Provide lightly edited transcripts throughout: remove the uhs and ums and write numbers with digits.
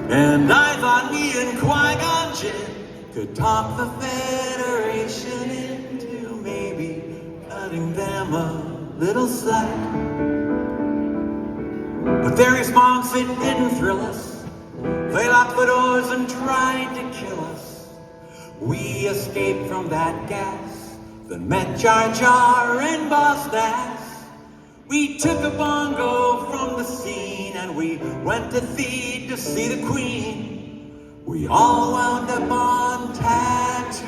And I thought me and Qui-Gon Jinn could talk the Federation into maybe cutting them a little slack. But their response, it didn't thrill us. They locked the doors and tried to kill us. We escaped from that gas, then met Jar Jar and Boss Nass. We took a bongo from the scene and we went to Theed to see the Queen. We all wound up on Tatooine.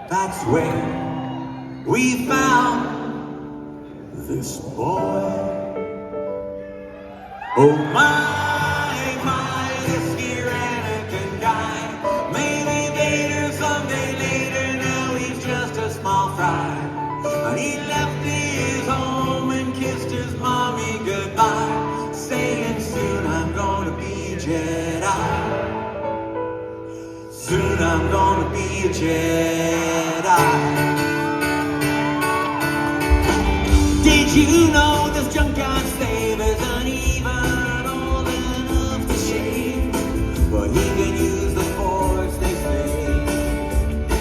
That's where we found this boy. Oh my, this here Anakin guy. Maybe later, someday later, now he's just a small fry. And he left his home and kissed his mommy goodbye, saying soon I'm gonna be a Jedi. Soon I'm gonna be a Jedi. Did you know this junkyard slave isn't even old enough to shave? But he can use the Force, they say.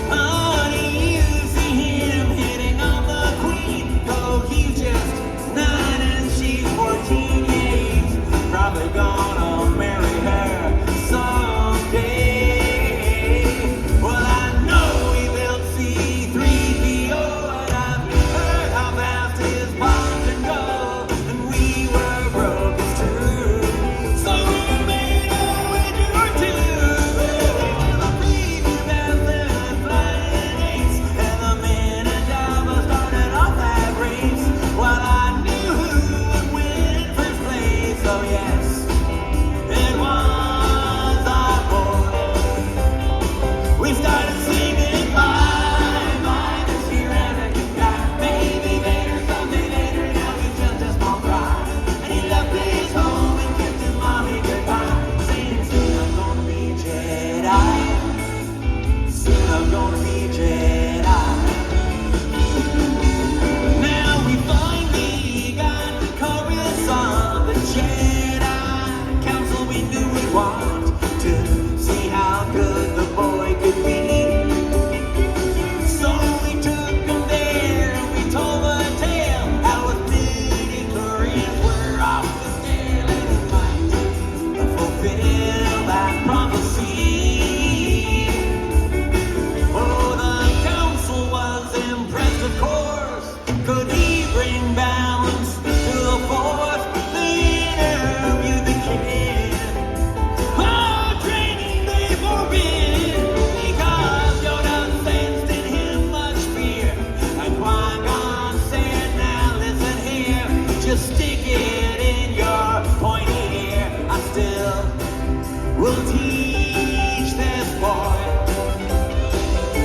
Honey, you see him hitting on the Queen. Oh, he's just 9 and she's 14. He's probably gonna marry her someday. Well, I know he built C-3PO, and I've heard how fast his bombs can go, and we were broke, it's true. So we made a wager or two. The preview best and flying ace, and the minute Jabba started off that race, well, I knew who would win first place. So yes, it was our boy. We started singing bye, this here Anakin guy. Maybe later, someday later, now he's just a small fry. And he left his home and kissed his mommy goodbye, saying soon I'm gonna be a Jedi. Soon I'm gonna be a Jedi. Now we finally got the chorus of the Jedi Council. We knew we'd want to see how good the boy could be. So we took him there and we told the tale how with midi-chlorians we're off the scale, and we might fulfill that prophecy. Oh, the council was impressed, of course. Could he bring balance to the Force? They interviewed the kid. Oh, training they forbid, because Yoda sensed in him much fear. And Qui-Gon said, now listen here, just stick it in your pointy ear. I still will teach this boy.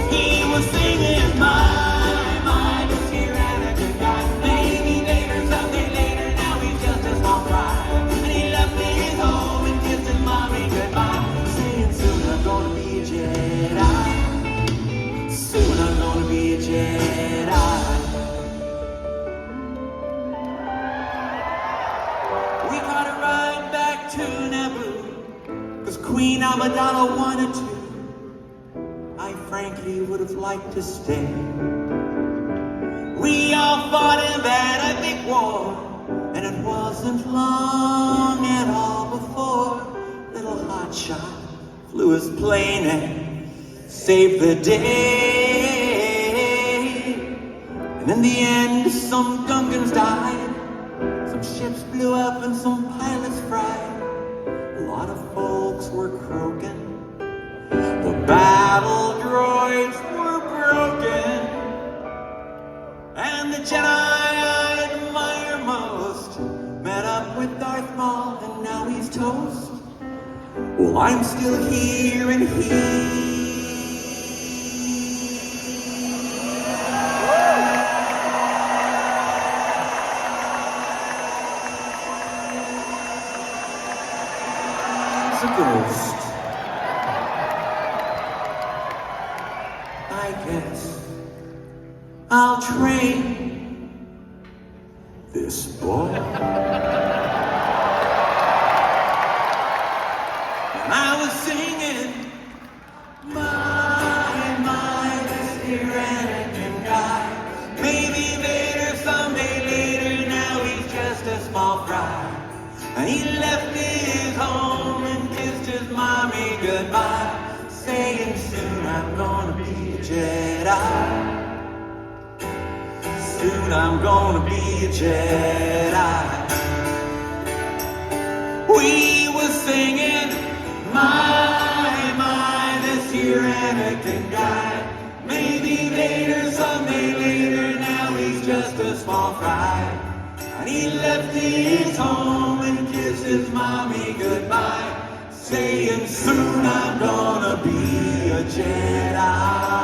He was singing my, this here Anakin guy. Maybe later, someday later, now he's just a small fry. And he left his home and kissed his mommy goodbye, saying soon I'm gonna be a Jedi. Soon I'm gonna be a Jedi. We caught a ride back to Naboo, 'cause Queen Amidala wanted to. I frankly would have liked to stay. We all fought in that epic war, and it wasn't long at all before little hotshot flew his plane and saved the day. And in the end, some Gungans died, some ships blew up, and some pilots fried. A lot of folks were croaking. The battle droids were broken, and the Jedi I admire most met up with Darth Maul, and now he's toast. Well, I'm still here, and he is a ghost. I guess I'll train this boy. I was singing, my, this here Anakin guy. Maybe later, someday later, now he's just a small fry. And he left his home and kissed his mommy goodbye, saying soon I'm gonna be a Jedi. Soon I'm gonna be a Jedi. We were singing, my, this here Anakin guy. Maybe later, someday later, now he's just a small fry. And he left his home and kissed his mommy goodbye, saying soon I'm gonna be a Jedi.